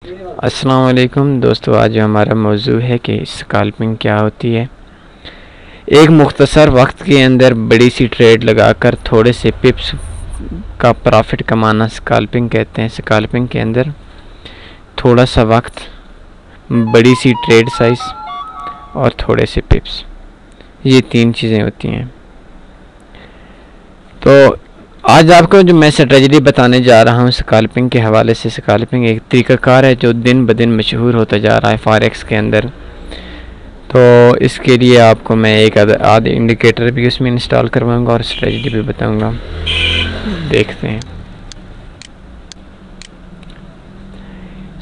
अस्सलाम वालेकुम दोस्तों, आज हमारा मौजू है कि स्कैल्पिंग क्या होती है। एक मुख्तसर वक्त के अंदर बड़ी सी ट्रेड लगाकर थोड़े से पिप्स का प्रॉफिट कमाना स्कैल्पिंग कहते हैं। स्कैल्पिंग के अंदर थोड़ा सा वक्त, बड़ी सी ट्रेड साइज और थोड़े से पिप्स, ये तीन चीज़ें होती हैं। तो आज आपको जो मैं स्ट्रेटजी बताने जा रहा हूँ स्कैल्पिंग के हवाले से, स्कैल्पिंग एक तरीक़ाकार है जो दिन ब दिन मशहूर होता जा रहा है फॉरेक्स के अंदर। तो इसके लिए आपको मैं एक आधे इंडिकेटर भी उसमें इंस्टॉल करवाऊँगा और स्ट्रेटजी भी बताऊँगा। देखते हैं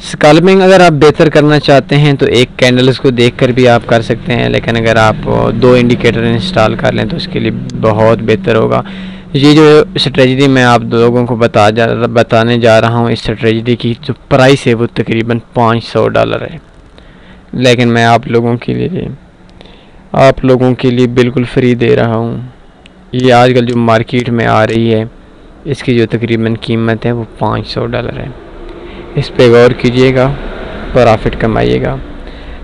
स्कैल्पिंग अगर आप बेहतर करना चाहते हैं तो एक कैंडल्स को देखकर भी आप कर सकते हैं, लेकिन अगर आप दो इंडिकेटर इंस्टॉल कर लें तो उसके लिए बहुत बेहतर होगा। ये जो स्ट्रेटजी मैं आप लोगों को बताने जा रहा हूँ, इस स्ट्रेटजी की जो प्राइस है वो तकरीबन $500 है, लेकिन मैं आप लोगों के लिए बिल्कुल फ्री दे रहा हूँ। ये आजकल जो मार्केट में आ रही है इसकी जो तकरीबन कीमत है वो $500 है। इस पे गौर कीजिएगा, प्रॉफिट कमाइएगा।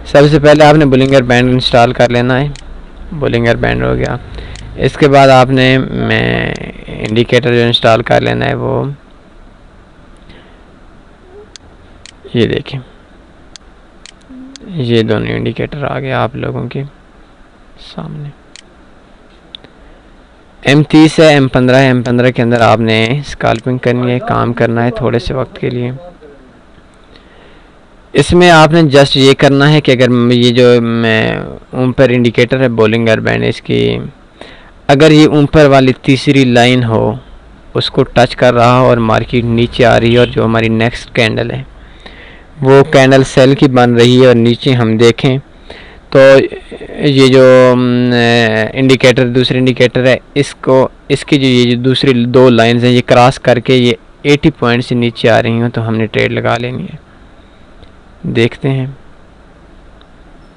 सबसे पहले आपने बुलिंगर बैंड इंस्टॉल कर लेना है। बुलिंगर बैंड हो गया, इसके बाद आपने इंडिकेटर जो इंस्टॉल कर लेना है वो ये देखें, ये दोनों इंडिकेटर आ गए आप लोगों के सामने। M30 है, M15 है। M15 के अंदर आपने स्कैल्पिंग करनी है, काम करना है थोड़े से वक्त के लिए। इसमें आपने जस्ट ये करना है कि अगर ये जो मैं ऊपर इंडिकेटर है बोलिंगर बैंड, इसकी अगर ये ऊपर वाली तीसरी लाइन हो उसको टच कर रहा हो और मार्केट नीचे आ रही है और जो हमारी नेक्स्ट कैंडल है वो कैंडल सेल की बन रही है और नीचे हम देखें तो ये जो इंडिकेटर दूसरे इंडिकेटर है इसकी जो ये जो दूसरी दो लाइंस हैं ये क्रॉस करके ये 80 पॉइंट से नीचे आ रही हैं तो हमने ट्रेड लगा लेनी है। देखते हैं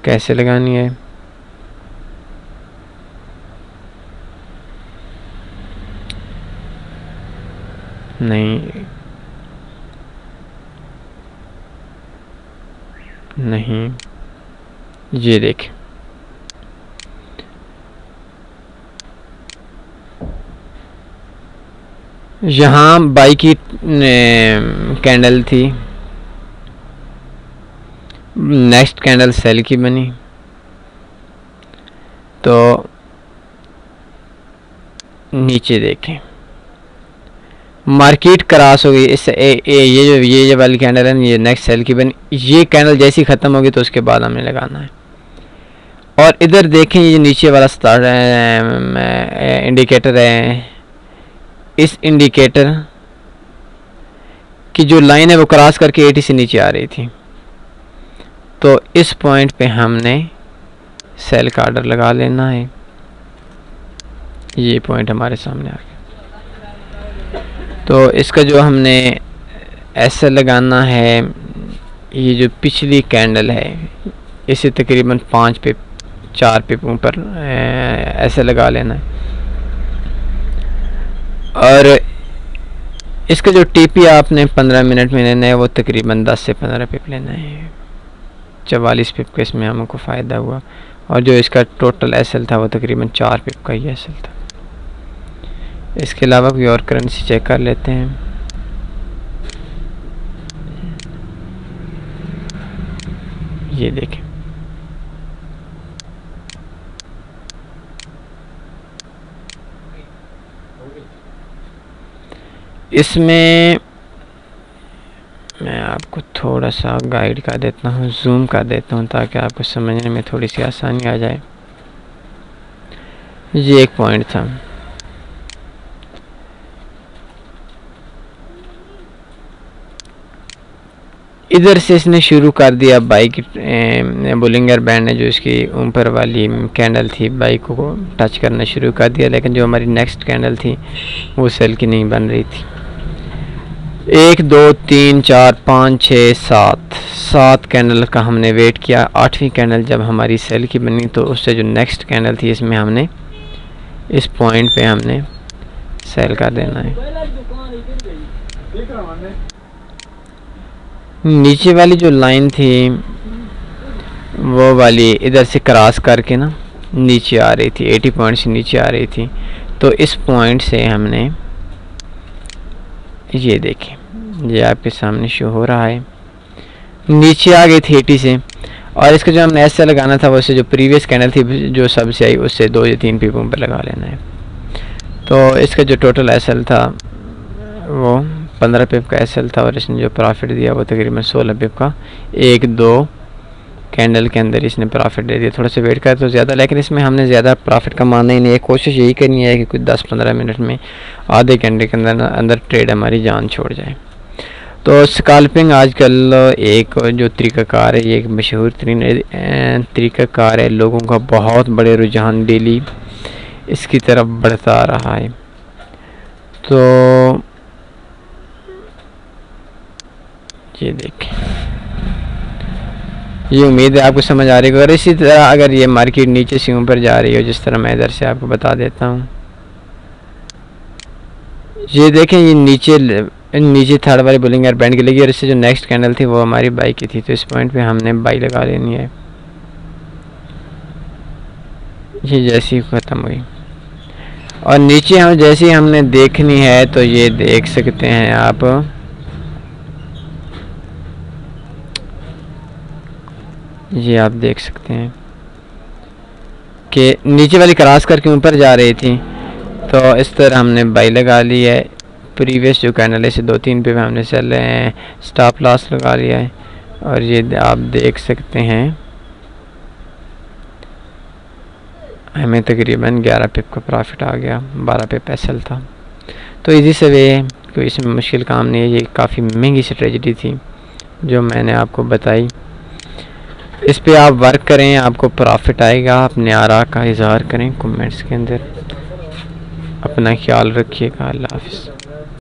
कैसे लगानी है। नहीं, ये देखें, यहाँ बाई की कैंडल थी, नेक्स्ट कैंडल सेल की बनी, तो नीचे देखें मार्केट क्रॉस हो गई। इससे ये जो वाली कैंडल है ये नेक्स्ट सेल की बनी। ये कैंडल जैसी ख़त्म होगी तो उसके बाद हमें लगाना है। और इधर देखें ये नीचे वाला स्टार्ट इंडिकेटर है, इस इंडिकेटर की जो लाइन है वो क्रॉस करके 80 से नीचे आ रही थी, तो इस पॉइंट पे हमने सेल का ऑर्डर लगा लेना है। ये पॉइंट हमारे सामने आ गया, तो इसका जो हमने ऐसे लगाना है, ये जो पिछली कैंडल है इसे तकरीबन 5 पे 4 पे ऊपर ऐसे लगा लेना है। और इसका जो टीपी आपने 15 मिनट में लेना है वो तकरीबन 10 से 15 पिप लेना है। 44 पिप का इसमें हमको फ़ायदा हुआ, और जो इसका टोटल एसएल था वो तकरीबन 4 पिप का ही एसएल था। इसके अलावा कोई और करेंसी चेक कर लेते हैं। ये देखें, इसमें मैं आपको थोड़ा सा गाइड कर देता हूँ, जूम कर देता हूँ ताकि आपको समझने में थोड़ी सी आसानी आ जाए। ये एक पॉइंट था, इधर से इसने शुरू कर दिया बाइक बुलिंगर बैंड ने जो इसकी ऊपर वाली कैंडल थी बाइक को टच करना शुरू कर दिया, लेकिन जो हमारी नेक्स्ट कैंडल थी वो सेल की नहीं बन रही थी। 1 2 3 4 5 6 7 कैंडल का हमने वेट किया। 8वीं कैंडल जब हमारी सेल की बनी तो उससे जो नेक्स्ट कैंडल थी इसमें हमने इस पॉइंट पे हमने सेल कर देना है। नीचे वाली जो लाइन थी वो वाली इधर से क्रॉस करके ना नीचे आ रही थी, 80 पॉइंट से नीचे आ रही थी। तो इस पॉइंट से हमने, ये देखें ये आपके सामने शो हो रहा है, नीचे आ गई थी 80 से। और इसका जो हमने ऐसे लगाना था वो जो प्रीवियस कैंडल थी जो सबसे आई उससे 2 या 3 पिपों पर लगा लेना है। तो इसका जो टोटल एसएल था वो 15 पिप का एसएल था और इसने जो प्रॉफिट दिया वो तकरीबन 16 पिप का 1-2 कैंडल के अंदर इसने प्रॉफिट दे दिया। थोड़ा सा वेट कर तो ज़्यादा, लेकिन इसमें हमने ज़्यादा प्रॉफिट कमाना ही नहीं है। कोशिश यही करनी है कि कुछ 10-15 मिनट में आधे घंटे के अंदर ट्रेड हमारी जान छोड़ जाए। तो स्कैल्पिंग आजकल एक जो तरीक़ाकार है, ये एक मशहूर तरीक़ाकार है, लोगों का बहुत बड़े रुझान डेली इसकी तरफ बढ़ता आ रहा है। तो ये देखें, ये उम्मीद है आपको समझ आ रही है। और इसी तरह अगर ये मार्केट नीचे से ऊपर जा रही हो, जिस तरह मैं इधर से आपको बता देता हूँ, ये देखें ये नीचे थर्ड वाली बुलिंग एयर बैंड की लगी और इससे जो नेक्स्ट कैंडल थी वो हमारी बाई की थी। तो इस पॉइंट पे हमने बाई लगा लेनी है। ये जैसी ख़त्म हुई और नीचे हम जैसी हमने देखनी है तो ये देख सकते हैं आप, ये आप देख सकते हैं कि नीचे वाली क्रॉस करके ऊपर जा रही थी। तो इस तरह हमने बाई लगा ली है। प्रीवियस जो कैंडल है इसे 2-3 पे हमने सेल स्टॉप लॉस लगा लिया है। और ये आप देख सकते हैं हमें तकरीबन 11 पिप का प्रॉफिट आ गया, 12 पिप एसएल था। तो इजी से वे, कोई इसमें मुश्किल काम नहीं है। ये काफ़ी महंगी स्ट्रेटजी थी जो मैंने आपको बताई। इस पे आप वर्क करें, आपको प्रॉफिट आएगा। अपने आरा का इजहार करें कमेंट्स के अंदर। अपना ख्याल रखिएगा। अल्लाह हाफ़िज़।